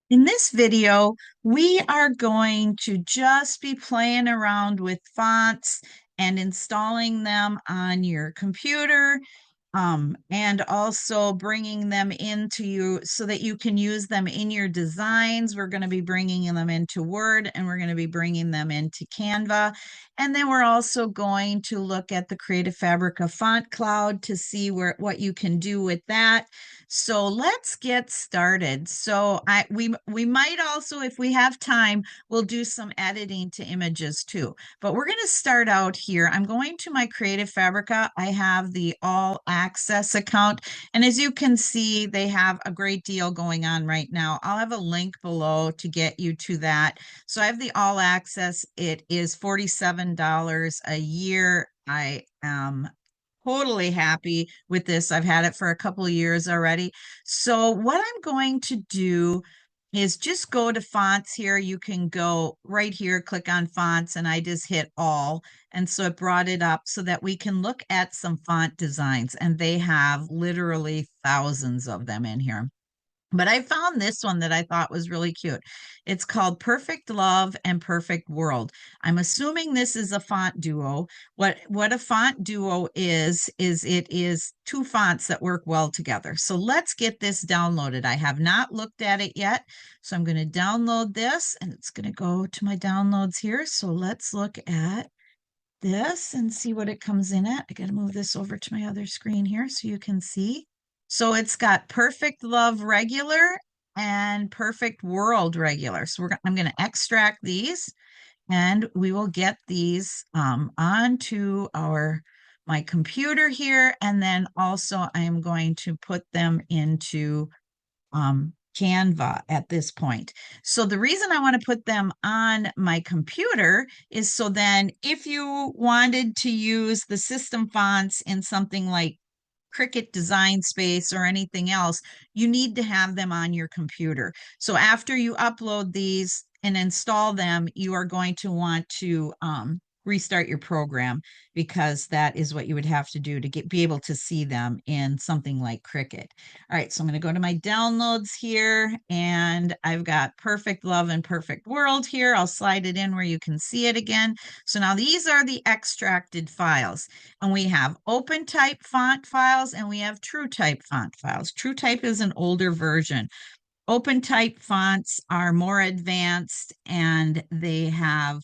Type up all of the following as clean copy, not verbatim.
In this video, we are going to just be playing around with fonts and installing them on your computer, and also bringing them into you so that you can use them in your designs. We're going to be bringing them into Word and we're going to be bringing them into Canva. And then we're also going to look at the Creative Fabrica Fontcloud to see what you can do with that. So let's get started. So we might also, if we have time, we'll do some editing to images too. But we're going to start out here. I'm going to my Creative Fabrica. I have the All Access account. And as you can see, they have a great deal going on right now. I'll have a link below to get you to that. So I have the All Access. It is $47 a year. I am totally happy with this. I've had it for a couple of years already. So what I'm going to do is just go to fonts here. You can go right here, click on fonts, and I just hit all. And so it brought it up so that we can look at some font designs, and they have literally thousands of them in here. But I found this one that I thought was really cute. It's called Perfect Love and Perfect World. I'm assuming this is a font duo. What a font duo is it is two fonts that work well together. So let's get this downloaded. I have not looked at it yet. So I'm going to download this and it's going to go to my downloads here. So let's look at this and see what it comes in at. I got to move this over to my other screen here so you can see. So it's got Perfect Love Regular and Perfect World Regular. So I'm going to extract these and we will get these onto my computer here. And then also I am going to put them into Canva at this point. So the reason I want to put them on my computer is so then if you wanted to use the system fonts in something like Cricut Design Space or anything else, you need to have them on your computer. So after you upload these and install them, you are going to want to restart your program because that is what you would have to do to be able to see them in something like Cricut. All right, so I'm going to go to my downloads here and I've got Perfect Love and Perfect World here. I'll slide it in where you can see it again. So now these are the extracted files. And we have open type font files and we have true type font files. True type is an older version. Open type fonts are more advanced and they have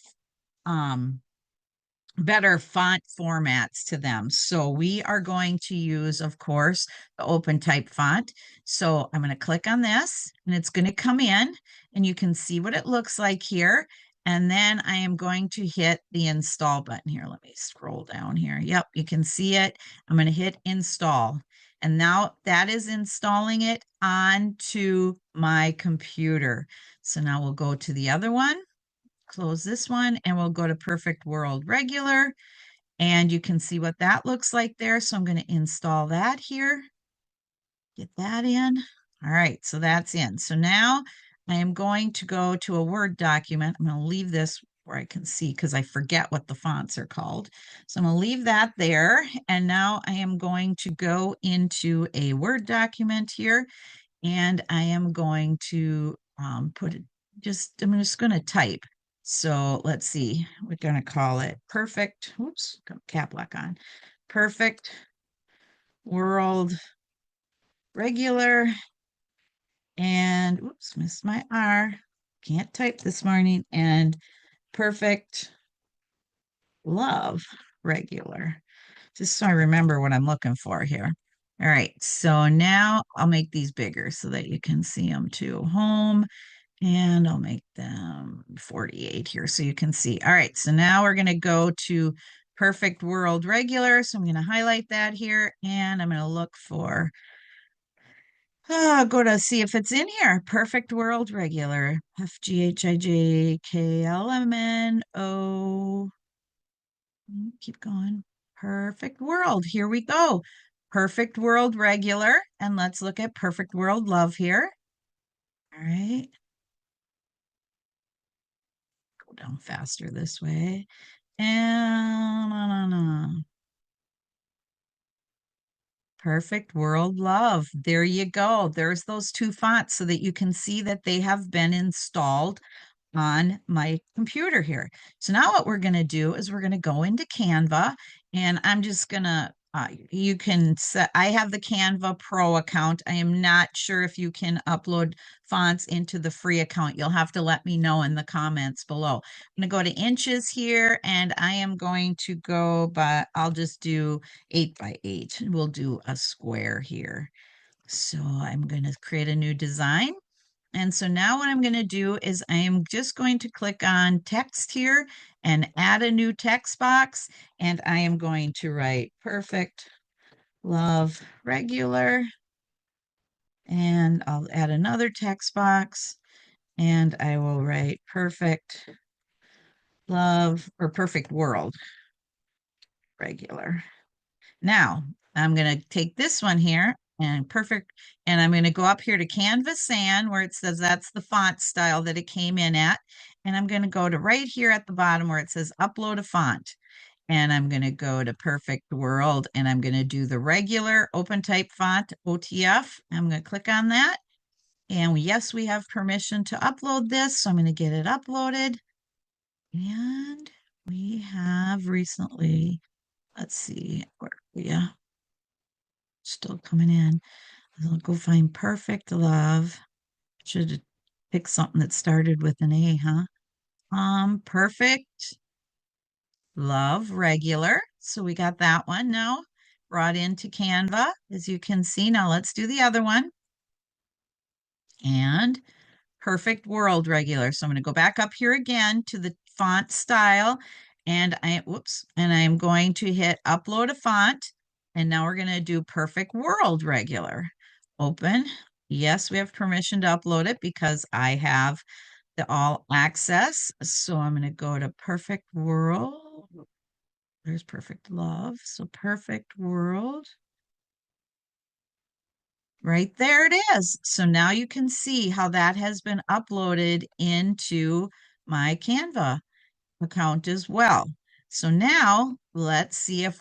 better font formats to them. So we are going to use, of course, the open type font. So I'm going to click on this and it's going to come in and you can see what it looks like here. And then I am going to hit the install button here. Let me scroll down here. Yep, you can see it. I'm going to hit install. And now that is installing it onto my computer. So now we'll go to the other one, close this one, and we'll go to Perfect World Regular. And you can see what that looks like there. So I'm going to install that here. Get that in. All right, so that's in. So now I am going to go to a Word document. I'm going to leave this where I can see because I forget what the fonts are called. So I'm going to leave that there. And now I am going to go into a Word document here. And I am going to I'm just going to type. So let's see, we're going to call it perfect. Oops, got cap lock on. Perfect World Regular. And oops, missed my R. Can't type this morning. And Perfect Love Regular. Just so I remember what I'm looking for here. All right, so now I'll make these bigger so that you can see them too. Home, and I'll make them 48 here so you can see. All right, so now we're going to go to Perfect World Regular. So I'm going to highlight that here and I'm going to look for, go to see if it's in here. Perfect World Regular. FGHIJKLMNO. Keep going. Perfect World. Here we go. Perfect World Regular. And let's look at Perfect World Love here. All right. Go down faster this way. And Perfect World Love. There you go. There's those two fonts so that you can see that they have been installed on my computer here. So now what we're going to do is we're going to go into Canva, and I'm just going to you can set, I have the Canva Pro account. I am not sure if you can upload fonts into the free account. You'll have to let me know in the comments below. I'm going to go to inches here, and I am going to go, but I'll just do 8 by 8. We'll do a square here. So I'm going to create a new design. And so now what I'm going to do is I am just going to click on text here and add a new text box. And I am going to write perfect love regular. And I'll add another text box and I will write perfect love or perfect world regular. Now I'm going to take this one here and perfect, and I'm going to go up here to Canvas Sans where it says that's the font style that it came in at. And I'm going to go to right here at the bottom where it says upload a font. And I'm going to go to Perfect World and I'm going to do the regular open type font OTF. I'm going to click on that. And yes, we have permission to upload this. So I'm going to get it uploaded. And we have recently, let's see, where are we? Still coming in. I'll go find perfect love. Should have picked something that started with an A, huh? Perfect love regular. So we got that one now brought into Canva, as you can see. Now let's do the other one. And perfect world regular. So I'm going to go back up here again to the font style and I'm going to hit upload a font. And now we're going to do perfect world regular. Open. Yes, we have permission to upload it because I have the all access. So I'm going to go to perfect world. There's perfect love. So perfect world. Right there it is. So now you can see how that has been uploaded into my Canva account as well. So now let's see if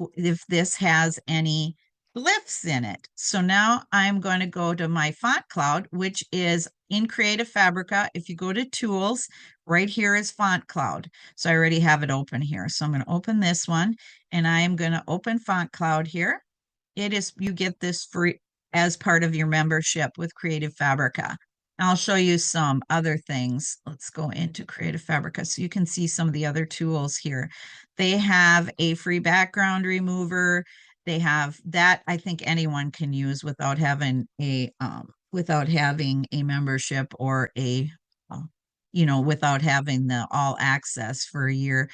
this has any glyphs in it. So now I'm going to go to my Fontcloud, which is in Creative Fabrica. If you go to Tools, right here is Fontcloud. So I already have it open here. So I'm going to open this one and I am going to open Fontcloud here. You get this free as part of your membership with Creative Fabrica. I'll show you some other things. Let's go into Creative Fabrica so you can see some of the other tools here. They have a free background remover. They have that I think anyone can use without having a membership or without having the all access for a year.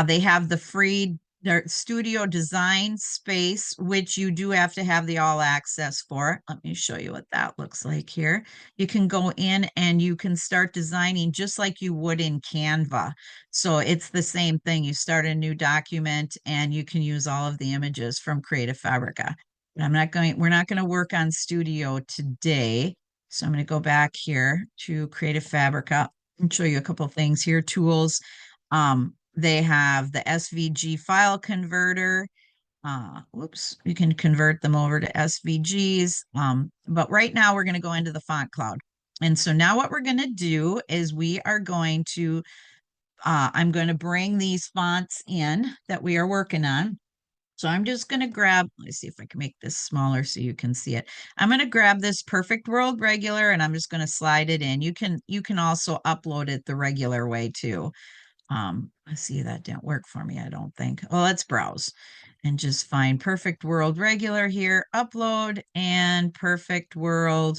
They have the free studio design space, which you do have to have the all access for. Let me show you what that looks like here. You can go in and you can start designing just like you would in Canva. So it's the same thing. You start a new document and you can use all of the images from Creative Fabrica. But we're not going to work on Studio today. So I'm going to go back here to Creative Fabrica and show you a couple of things here. Tools. They have the SVG file converter. You can convert them over to SVGs. But right now we're going to go into the Fontcloud. And so now what we're going to do is I'm going to bring these fonts in that we are working on. So I'm just going to let's see if I can make this smaller so you can see it. I'm going to grab this Perfect World Regular and I'm just going to slide it in. You can also upload it the regular way too. I see that didn't work for me, I don't think. Well, let's browse and just find Perfect World Regular here, upload, and Perfect Love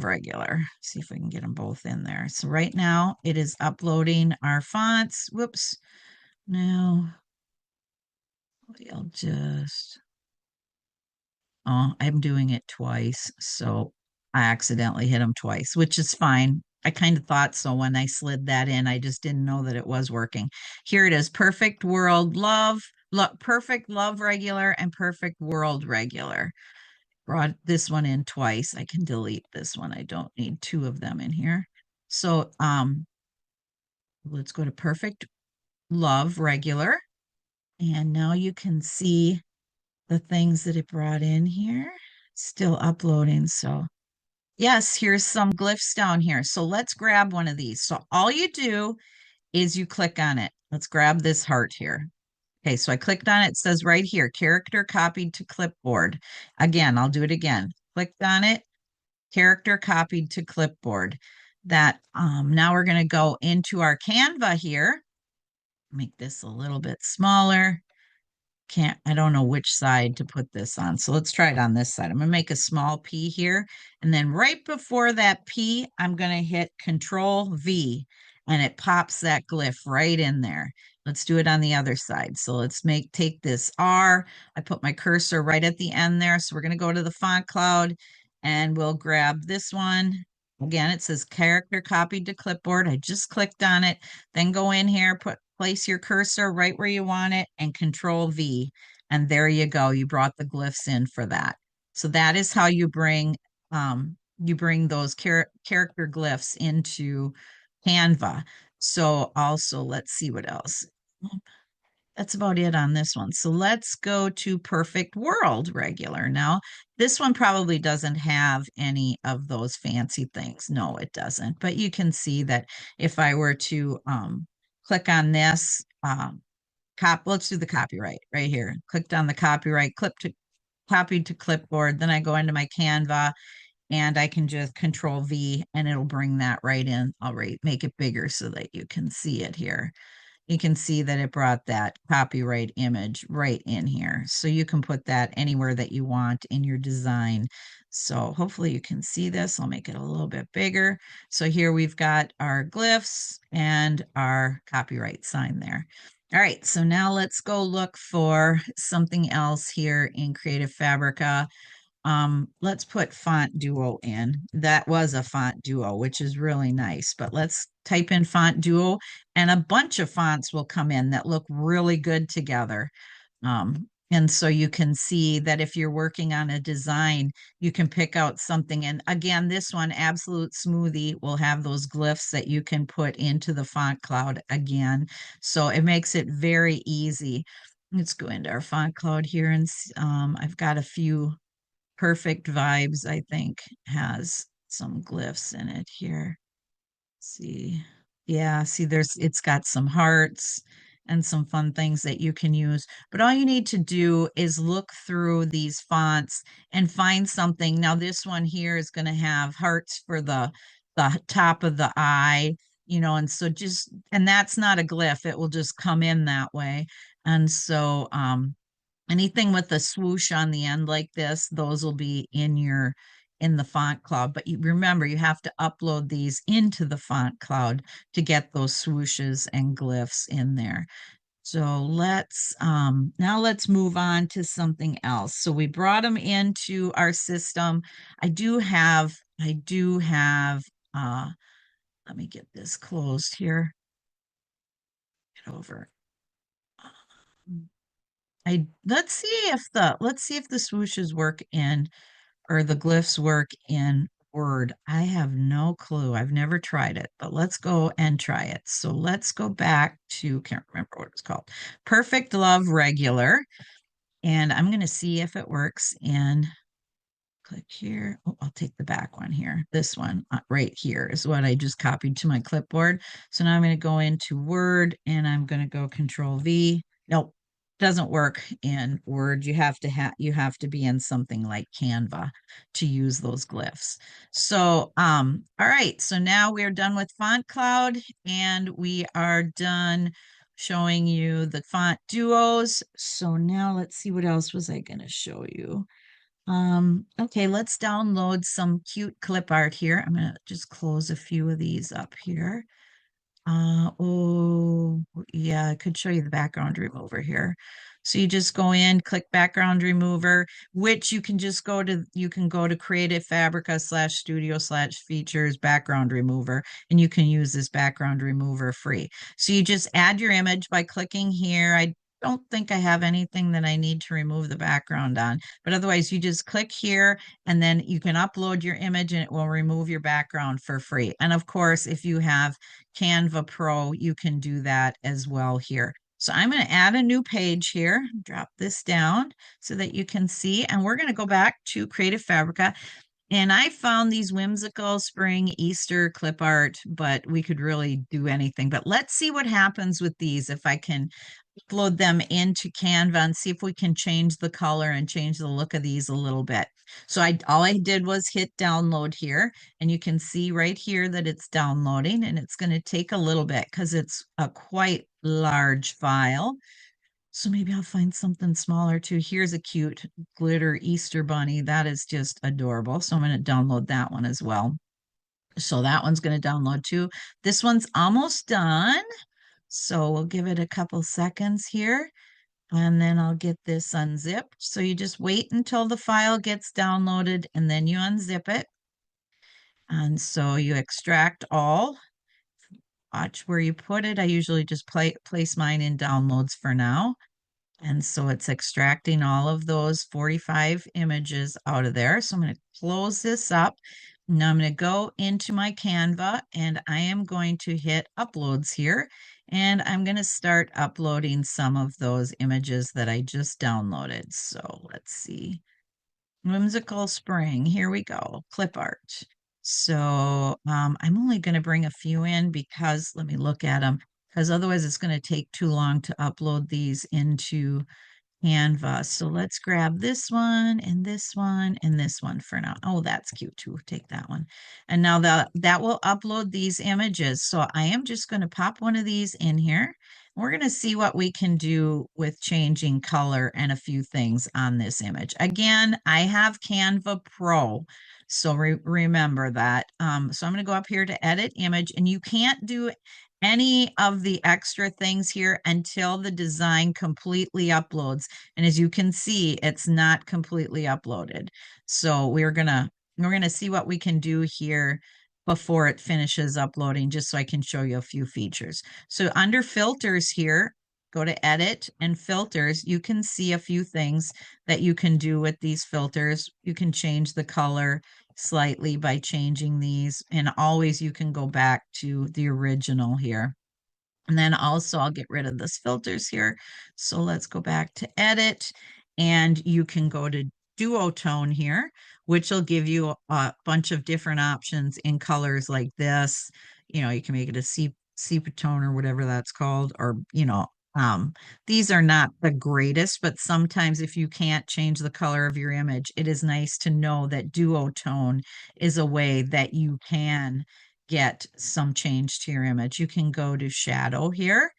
Regular. See if we can get them both in there. So right now it is uploading our fonts. Whoops. Now we'll I'm doing it twice. So I accidentally hit them twice, which is fine. I kind of thought so when I slid that in. I just didn't know that it was working. Here it is, Perfect World Love, Perfect Love Regular, and Perfect World Regular. Brought this one in twice. I can delete this one. I don't need two of them in here. So let's go to Perfect Love Regular. And now you can see the things that it brought in here. Still uploading. So yes, here's some glyphs down here. So let's grab one of these. So all you do is you click on it. Let's grab this heart here. Okay, so I clicked on it. It says right here, character copied to clipboard. Again, I'll do it again. Clicked on it, character copied to clipboard. That now we're going to go into our Canva here. Make this a little bit smaller. I don't know which side to put this on. So let's try it on this side. I'm going to make a small P here. And then right before that P, I'm going to hit Control V and it pops that glyph right in there. Let's do it on the other side. So let's take this R. I put my cursor right at the end there. So we're going to go to the Fontcloud and we'll grab this one. Again, it says character copied to clipboard. I just clicked on it. Then go in here, place your cursor right where you want it and Control V. And there you go. You brought the glyphs in for that. So that is how you bring those character glyphs into Canva. So also let's see what else. That's about it on this one. So let's go to Perfect World regular. Now, this one probably doesn't have any of those fancy things. No, it doesn't. But you can see that if I were to click on this, let's do the copyright right here. Clicked on the copyright, copied to clipboard. Then I go into my Canva and I can just Control V and it'll bring that right in. I'll make it bigger so that you can see it here. You can see that it brought that copyright image right in here. So you can put that anywhere that you want in your design. So hopefully you can see this. I'll make it a little bit bigger. So here we've got our glyphs and our copyright sign there. All right, so now let's go look for something else here in Creative Fabrica. Let's put Font Duo in. That was a Font Duo, which is really nice, but let's type in Font Duo and a bunch of fonts will come in that look really good together. And so you can see that if you're working on a design, you can pick out something. And again, this one, Absolute Smoothie, will have those glyphs that you can put into the Fontcloud again. So it makes it very easy. Let's go into our Fontcloud here and I've got a few Perfect Vibes, I think, has some glyphs in it here. See, yeah, see, it's got some hearts and some fun things that you can use. But all you need to do is look through these fonts and find something. Now, this one here is going to have hearts for the top of the eye, and so and that's not a glyph. It will just come in that way. And so, anything with a swoosh on the end like this, those will be in the Fontcloud. But you remember, you have to upload these into the Fontcloud to get those swooshes and glyphs in there. So now let's move on to something else. So we brought them into our system. Let me get this closed here. Get over. Let's see if the swooshes work in or the glyphs work in Word. I have no clue. I've never tried it, but let's go and try it. So let's go back to, can't remember what it's called, Perfect Love Regular. And I'm going to see if it works in, click here. Oh, I'll take the back one here. This one right here is what I just copied to my clipboard. So now I'm going to go into Word and I'm going to go Control V. Nope, doesn't work in Word. You have to be in something like Canva to use those glyphs. So all right, so now we're done with Fontcloud and we are done showing you the font duos. So now let's see, what else was I going to show you? Okay, let's download some cute clip art here. I'm gonna just close a few of these up here. Oh, yeah, I could show you the background remover here. So you just go in, click background remover, which you can go to Creative Fabrica /studio/features background remover, and you can use this background remover free. So you just add your image by clicking here. I don't think I have anything that I need to remove the background on, but otherwise you just click here and then you can upload your image and it will remove your background for free. And of course, if you have Canva Pro, you can do that as well here. So I'm going to add a new page here, drop this down so that you can see, and we're going to go back to Creative Fabrica. And I found these whimsical spring Easter clip art, but we could really do anything. But let's see what happens with these if I can upload them into Canva and see if we can change the color and change the look of these a little bit. So all I did was hit download here, and you can see right here that it's downloading, and it's going to take a little bit because it's a quite large file. So maybe I'll find something smaller too. Here's a cute glitter Easter bunny. That is just adorable. So I'm going to download that one as well. So that one's going to download too. This one's almost done. So we'll give it a couple seconds here, and then I'll get this unzipped. So you just wait until the file gets downloaded and then you unzip it. And so you extract all. Watch where you put it. I usually just place mine in downloads for now. And so it's extracting all of those 45 images out of there. So I'm going to close this up. Now I'm going to go into my Canva and I am going to hit uploads here. And I'm going to start uploading some of those images that I just downloaded. So let's see. Whimsical Spring. Here we go. Clip art. So I'm only going to bring a few in because let me look at them because otherwise it's going to take too long to upload these into Canva. So let's grab this one and this one and this one for now. Oh, that's cute too. Take that one. And now that will upload these images. So I am just going to pop one of these in here. We're going to see what we can do with changing color and a few things on this image. Again, I have Canva Pro. So remember that. So I'm going to go up here to edit image, and you can't do any of the extra things here until the design completely uploads. And as you can see, it's not completely uploaded. So we're gonna see what we can do here before it finishes uploading, just so I can show you a few features. So under filters here, go to edit and filters. You can see a few things that you can do with these filters. You can change the color slightly by changing these, and always you can go back to the original here. And then also I'll get rid of this filters here. So let's go back to edit, and you can go to duotone here, which will give you a bunch of different options in colors like this. You know, you can make it a sepia tone or whatever that's called, or, um, these are not the greatest, but sometimes if you can't change the color of your image, it is nice to know that duotone is a way that you can get some change to your image. You can go to shadow here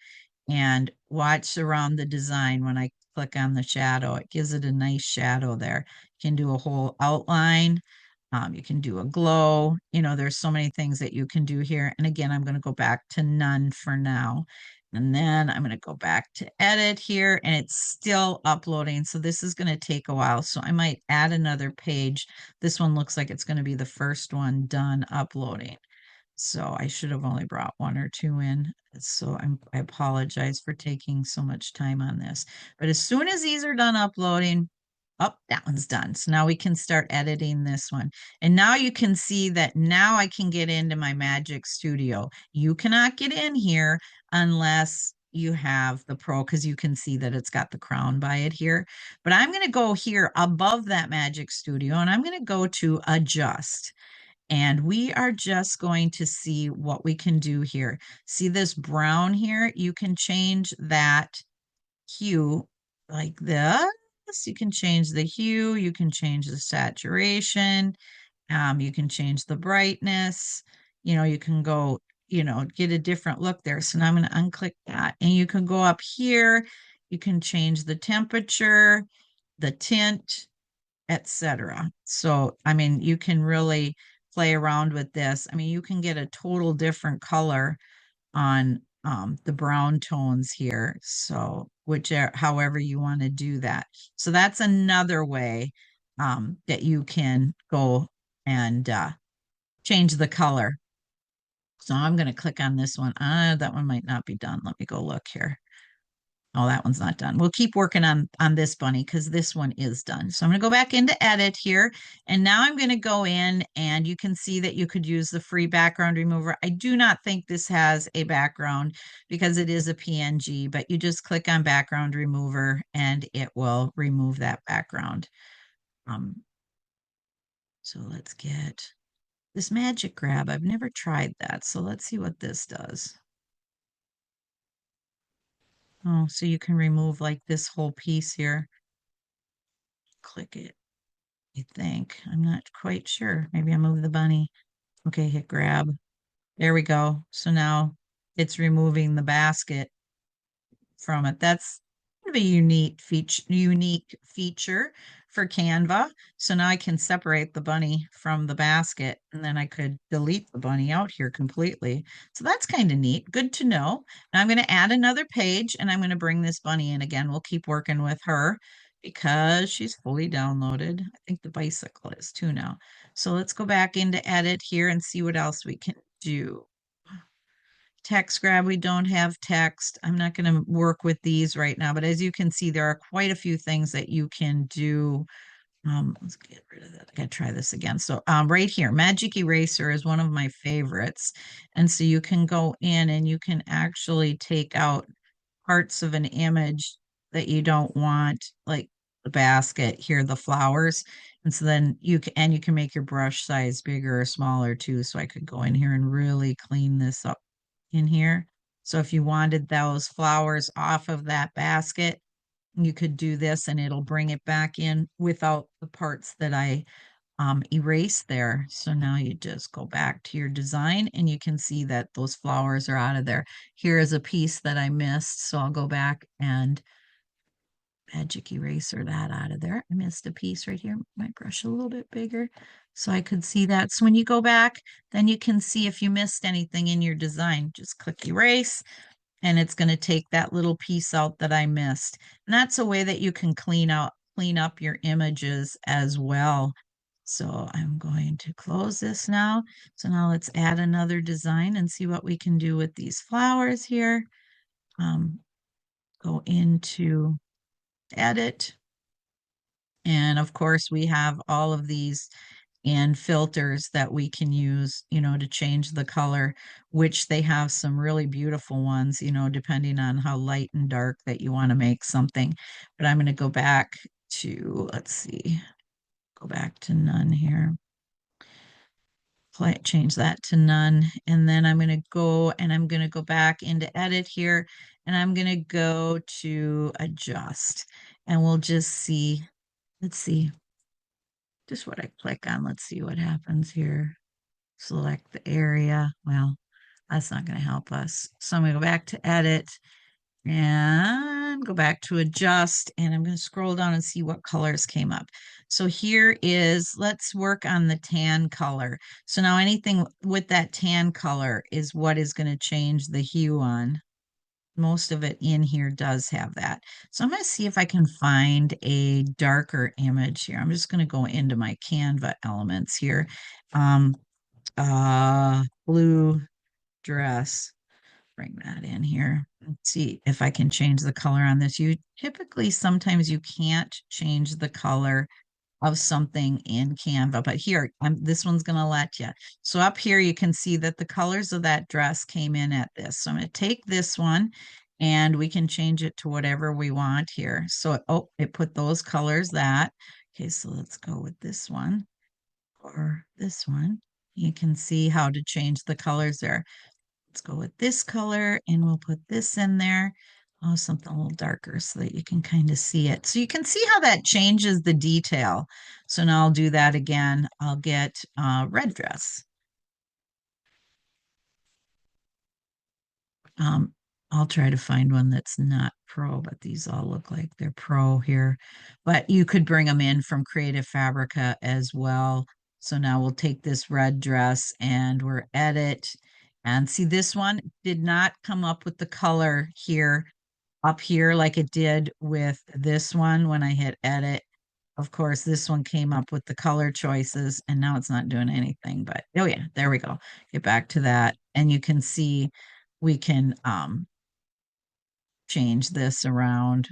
and watch around the design. When I click on the shadow, it gives it a nice shadow there. You can do a whole outline. You can do a glow. There's so many things that you can do here. And again, I'm going to go back to none for now. And then I'm going to go back to edit here, and it's still uploading. So this is going to take a while. So I might add another page. This one looks like it's going to be the first one done uploading. So I should have only brought one or two in. So I apologize for taking so much time on this. But as soon as these are done uploading, oh, that one's done. So now we can start editing this one. And now you can see that now I can get into my Magic Studio. You cannot get in here unless you have the Pro, because you can see that it's got the crown by it here. But I'm going to go here above that Magic Studio, and I'm going to go to Adjust. And we are just going to see what we can do here. See this brown here? You can change that hue like this. You can change the hue. You can change the saturation. You can change the brightness. You can go, get a different look there. So now I'm going to unclick that. And you can go up here. You can change the temperature, the tint, etc. So, I mean, you can really play around with this. I mean, you can get a total different color on the brown tones here. So, however you want to do that. So that's another way that you can go and change the color. So I'm going to click on this one. That one might not be done. Let me go look here. Oh, that one's not done. We'll keep working on this bunny because this one is done. So I'm going to go back into edit here. And now I'm going to go in and you can see that you could use the free background remover. I do not think this has a background because it is a PNG, but you just click on background remover and it will remove that background. Um, so let's get this magic grab. I've never tried that. So let's see what this does. Oh, so you can remove like this whole piece here. Click it. I think. I'm not quite sure. Maybe I move the bunny. Okay, hit grab. There we go. So now it's removing the basket from it. That's kind of a unique feature for Canva. So now I can separate the bunny from the basket and then I could delete the bunny out here completely. So that's kind of neat. Good to know. Now I'm going to add another page and I'm going to bring this bunny in again. We'll keep working with her because she's fully downloaded. I think the bicycle is too now. So let's go back into edit here and see what else we can do. Text grab, we don't have text. I'm not going to work with these right now, but as you can see, there are quite a few things that you can do. Let's get rid of that. I gotta try this again. So right here, Magic Eraser is one of my favorites. And so you can go in and you can actually take out parts of an image that you don't want, like the basket here, the flowers. And so then you can make your brush size bigger or smaller too. So I could go in here and really clean this up in here. So if you wanted those flowers off of that basket, you could do this and it'll bring it back in without the parts that I erased there. So now you just go back to your design and you can see that those flowers are out of there. Here is a piece that I missed. So I'll go back and magic eraser that out of there. I missed a piece right here. My brush a little bit bigger so I could see that. So when you go back, then you can see if you missed anything in your design. Just click erase and it's going to take that little piece out that I missed. And that's a way that you can clean up your images as well. So I'm going to close this now. So now let's add another design and see what we can do with these flowers here. Go into edit. And of course, we have all of these and filters that we can use, to change the color, which they have some really beautiful ones, depending on how light and dark that you want to make something. But I'm going to go back to, let's see, go back to none here. Change that to none. And then I'm going to go and I'm going to go back into edit here and I'm going to go to adjust and we'll just see, let's see, just what I click on. Let's see what happens here. Select the area. Well, that's not going to help us. So I'm going to go back to edit and go back to adjust. And I'm going to scroll down and see what colors came up. So here is, let's work on the tan color. So now anything with that tan color is what is going to change the hue on. Most of it in here does have that. So I'm going to see if I can find a darker image here. I'm just going to go into my Canva elements here. Blue dress. Bring that in here. Let's see if I can change the color on this. You typically, sometimes you can't change the color of something in Canva, but here, this one's going to let you. So up here, you can see that the colors of that dress came in at this. So I'm going to take this one and we can change it to whatever we want here. So, it put those colors that. Okay, so let's go with this one or this one. You can see how to change the colors there. Let's go with this color and we'll put this in there. Oh, something a little darker so that you can kind of see it. So you can see how that changes the detail. So now I'll do that again. I'll get red dress. Um, I'll try to find one that's not pro, but these all look like they're pro here. But you could bring them in from Creative Fabrica as well. So now we'll take this red dress and we're edit. And see, this one did not come up with the color here up here like it did with this one when I hit edit. Of course, this one came up with the color choices and now it's not doing anything, but oh yeah, there we go. Get back to that. And you can see we can change this around.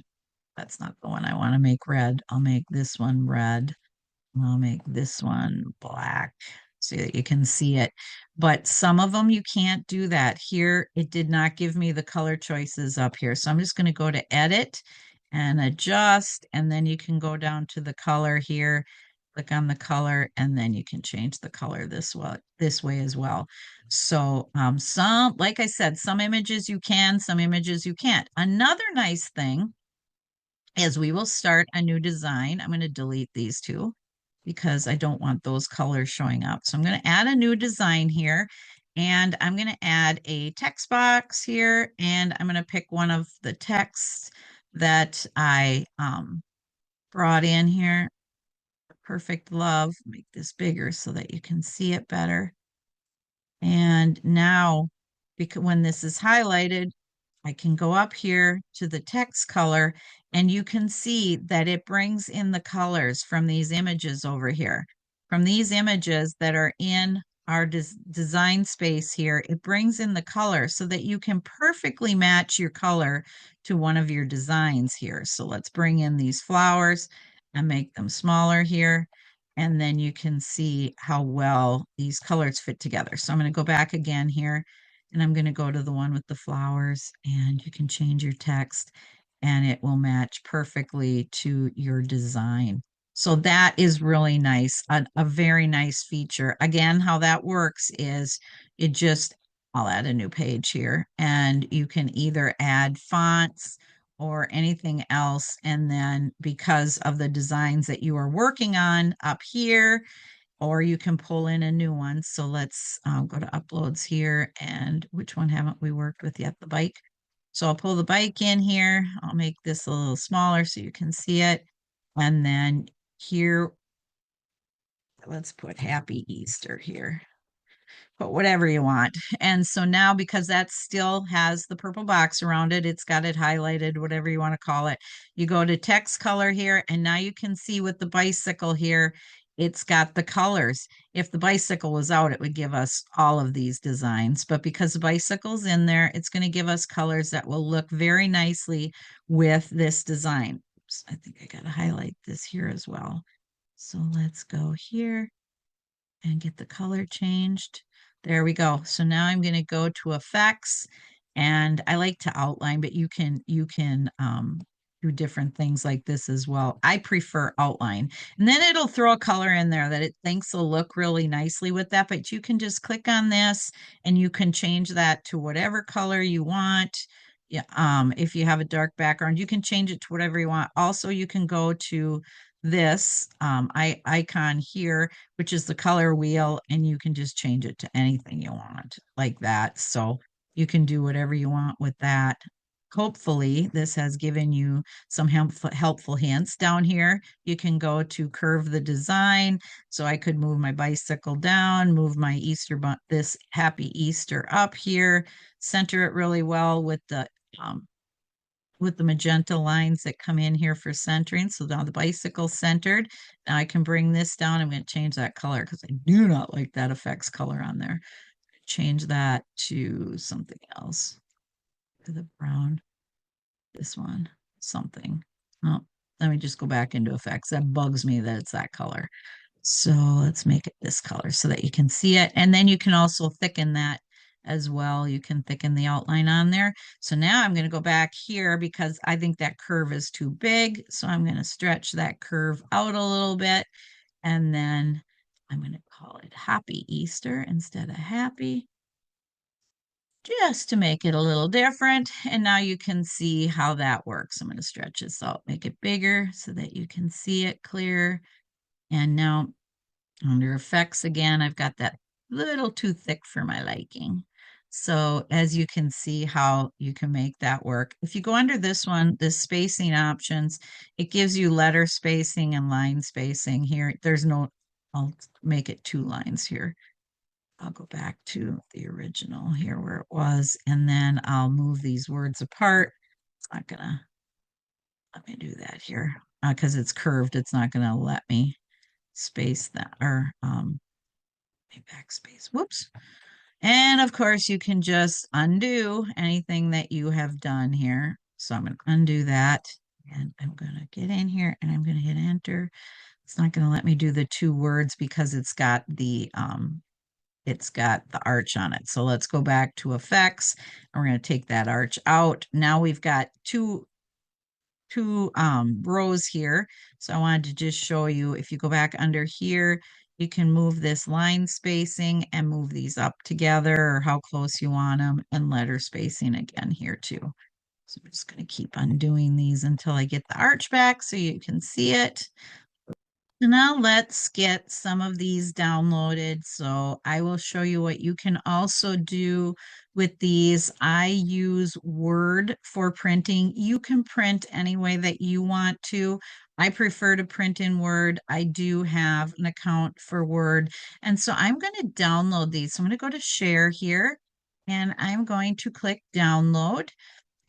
That's not the one I want to make red. I'll make this one red. I'll make this one black so that you can see it. But some of them you can't do that. Here, it did not give me the color choices up here. So I'm just going to go to edit and adjust, and then you can go down to the color here, click on the color, and then you can change the color this way as well. So some, like I said, some images you can, some images you can't. Another nice thing is we will start a new design. I'm going to delete these two because I don't want those colors showing up. So I'm going to add a new design here, and I'm going to add a text box here, and I'm going to pick one of the texts that I brought in here. Perfect love. Make this bigger so that you can see it better. And now, because when this is highlighted, I can go up here to the text color, and you can see that it brings in the colors from these images over here. From these images that are in our design space here, it brings in the color so that you can perfectly match your color to one of your designs here. So let's bring in these flowers and make them smaller here. And then you can see how well these colors fit together. So I'm going to go back again here, and I'm going to go to the one with the flowers, and you can change your text and it will match perfectly to your design. So that is really nice, a very nice feature. Again, how that works is it just, I'll add a new page here, and you can either add fonts or anything else. And then because of the designs that you are working on up here, or you can pull in a new one. So let's go to uploads here. And which one haven't we worked with yet? The bike. So I'll pull the bike in here. I'll make this a little smaller so you can see it. And then here, let's put Happy Easter here. Put whatever you want. And so now, because that still has the purple box around it, it's got it highlighted, whatever you want to call it. You go to text color here, and now you can see with the bicycle here, it's got the colors. If the bicycle was out, it would give us all of these designs. But because the bicycle's in there, it's going to give us colors that will look very nicely with this design. Oops, I think I got to highlight this here as well. So let's go here and get the color changed. There we go. So now I'm going to go to effects, and I like to outline, but you can do different things like this as well. I prefer outline, and then it'll throw a color in there that it thinks will look really nicely with that, but you can just click on this and you can change that to whatever color you want. Yeah, if you have a dark background, you can change it to whatever you want. Also, you can go to this icon here, which is the color wheel, and you can just change it to anything you want like that. So you can do whatever you want with that. Hopefully, this has given you some helpful hints. Down here, you can go to curve the design. So I could move my bicycle down, move my this Happy Easter up here, center it really well with the magenta lines that come in here for centering. So now the bicycle centered. Now I can bring this down. I'm going to change that color because I do not like that effects color on there. Change that to something else. To the brown. This one, something. Oh, let me just go back into effects. That bugs me that it's that color. So let's make it this color so that you can see it. And then you can also thicken that as well. You can thicken the outline on there. So now I'm going to go back here because I think that curve is too big. So I'm going to stretch that curve out a little bit. And then I'm going to call it Happy Easter instead of Happy, just to make it a little different. And now you can see how that works. I'm going to stretch this out, make it bigger so that you can see it clear. And now under effects again, I've got that little too thick for my liking. So as you can see how you can make that work. If you go under this one, the spacing options, it gives you letter spacing and line spacing here. There's no, I'll make it 2 lines here. I'll go back to the original here where it was, and then I'll move these words apart. It's not gonna let me do that here because it's curved. It's not gonna let me space that or backspace. Whoops. And of course, you can just undo anything that you have done here. So I'm going to undo that and I'm going to get in here and I'm going to hit enter. It's not going to let me do the two words because it's got the arch on it. So let's go back to effects. And we're going to take that arch out. Now we've got two rows here. So I wanted to just show you, if you go back under here, you can move this line spacing and move these up together or how close you want them, and letter spacing again here too. So I'm just going to keep undoing these until I get the arch back so you can see it. So now let's get some of these downloaded. So I will show you what you can also do with these. I use Word for printing. You can print any way that you want to. I prefer to print in Word. I do have an account for Word. And so I'm going to download these. So I'm going to go to Share here and I'm going to click Download.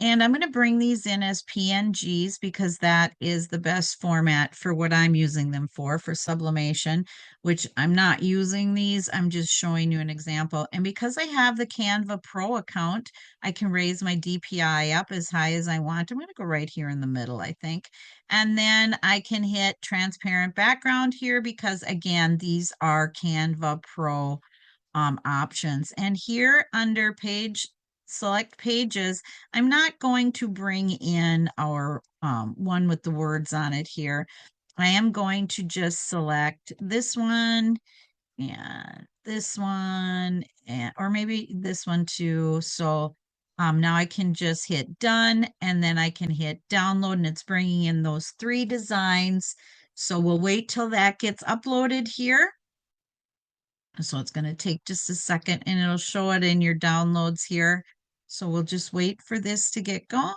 And I'm going to bring these in as PNGs because that is the best format for what I'm using them for sublimation, which I'm not using these. I'm just showing you an example. And because I have the Canva Pro account, I can raise my DPI up as high as I want. I'm going to go right here in the middle, I think. And then I can hit transparent background here because, again, these are Canva Pro options. And here under page select pages, I'm not going to bring in our one with the words on it here. I am going to just select this one and this one, and or maybe this one too. So now I can just hit done and then I can hit download and it's bringing in those three designs. So we'll wait till that gets uploaded here. So it's going to take just a second and it'll show it in your downloads here. So we'll just wait for this to get going.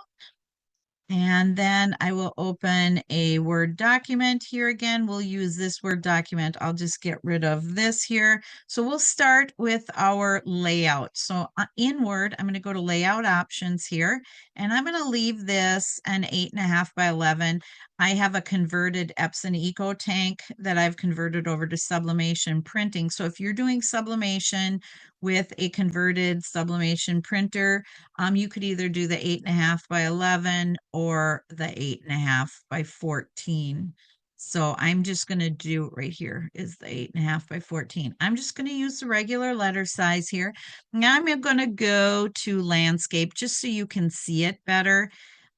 And then I will open a Word document here again. We'll use this Word document. I'll just get rid of this here. So we'll start with our layout. So in Word, I'm going to go to layout options here, and I'm going to leave this an 8.5 by 11. I have a converted Epson Eco Tank that I've converted over to sublimation printing. So if you're doing sublimation with a converted sublimation printer, you could either do the 8.5 by 11 or the 8.5 by 14. So I'm just going to do right here is the 8.5 by 14. I'm just going to use the regular letter size here. Now I'm going to go to landscape just so you can see it better.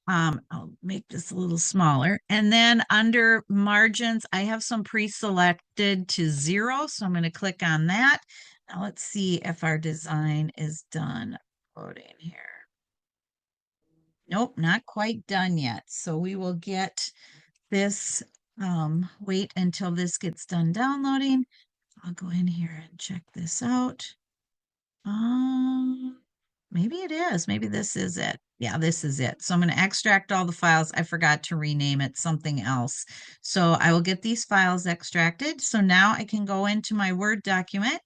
I'll make this a little smaller. And then under margins, I have some pre-selected to 0. So I'm going to click on that. Now let's see if our design is done uploading here. Nope, not quite done yet. So we will get this, wait until this gets done downloading. I'll go in here and check this out. Maybe it is. Maybe this is it. Yeah, this is it. So I'm going to extract all the files. I forgot to rename it something else. So I will get these files extracted. So now I can go into my Word document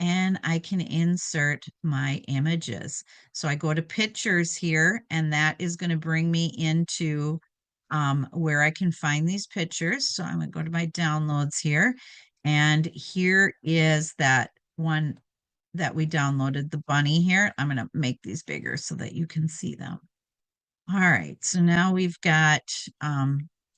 and I can insert my images. So I go to pictures here, and that is going to bring me into where I can find these pictures. So I'm going to go to my downloads here, and here is that one that we downloaded, the bunny here. I'm going to make these bigger so that you can see them. All right, so now we've got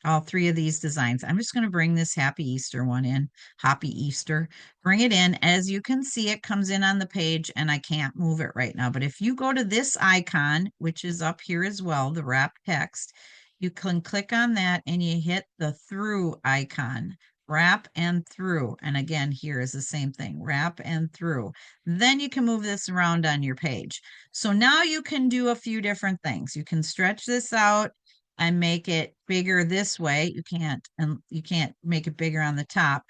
all three of these designs. I'm just going to bring this Happy Easter one in, Happy Easter, bring it in. As you can see, it comes in on the page and I can't move it right now. But if you go to this icon, which is up here as well, the wrap text, you can click on that and you hit the through icon. Wrap and through. And again, here is the same thing, wrap and through. Then you can move this around on your page. So now you can do a few different things. You can stretch this out and make it bigger this way. You can't make it bigger on the top.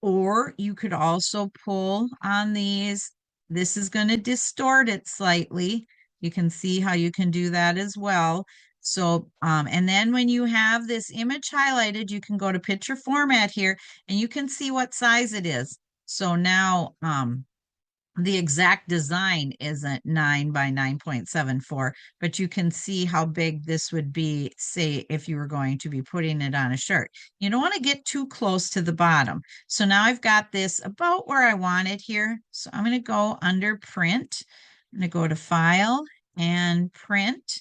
Or you could also pull on these. This is going to distort it slightly. You can see how you can do that as well. So, and then when you have this image highlighted, you can go to picture format here and you can see what size it is. So now, the exact design isn't 9 by 9.74, but you can see how big this would be, say, if you were going to be putting it on a shirt. You don't want to get too close to the bottom. So now I've got this about where I want it here. So I'm going to go under print. I'm going to go to file and print.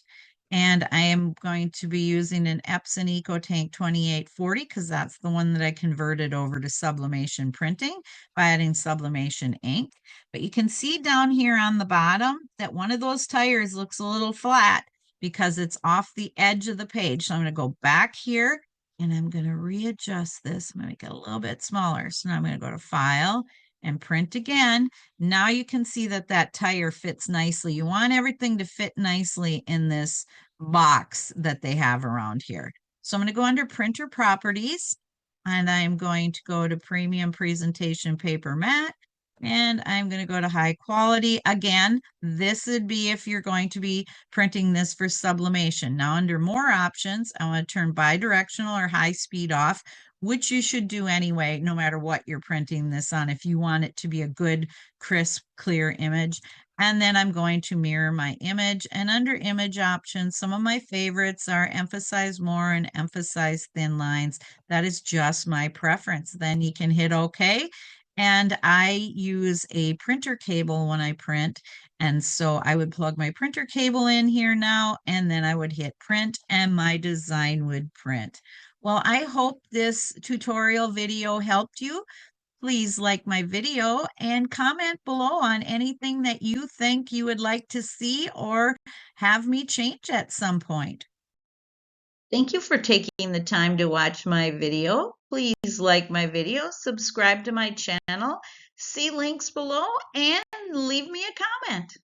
And I am going to be using an Epson EcoTank 2840 because that's the one that I converted over to sublimation printing by adding sublimation ink. But you can see down here on the bottom that one of those tires looks a little flat because it's off the edge of the page. So I'm going to go back here and I'm going to readjust this. I'm going to make it a little bit smaller. So now I'm going to go to File and Print again. Now you can see that that tire fits nicely. You want everything to fit nicely in this box that they have around here. So I'm going to go under Printer Properties, and I'm going to go to Premium Presentation Paper Matte, and I'm going to go to High Quality. Again, this would be if you're going to be printing this for sublimation. Now under More Options, I want to turn Bidirectional or High Speed off, which you should do anyway, no matter what you're printing this on, if you want it to be a good, crisp, clear image. And then I'm going to mirror my image. And under image options, some of my favorites are emphasize more and emphasize thin lines. That is just my preference. Then you can hit OK. And I use a printer cable when I print. And so I would plug my printer cable in here now, and then I would hit print and my design would print. Well, I hope this tutorial video helped you. Please like my video and comment below on anything that you think you would like to see or have me change at some point. Thank you for taking the time to watch my video. Please like my video, subscribe to my channel, see links below, and leave me a comment.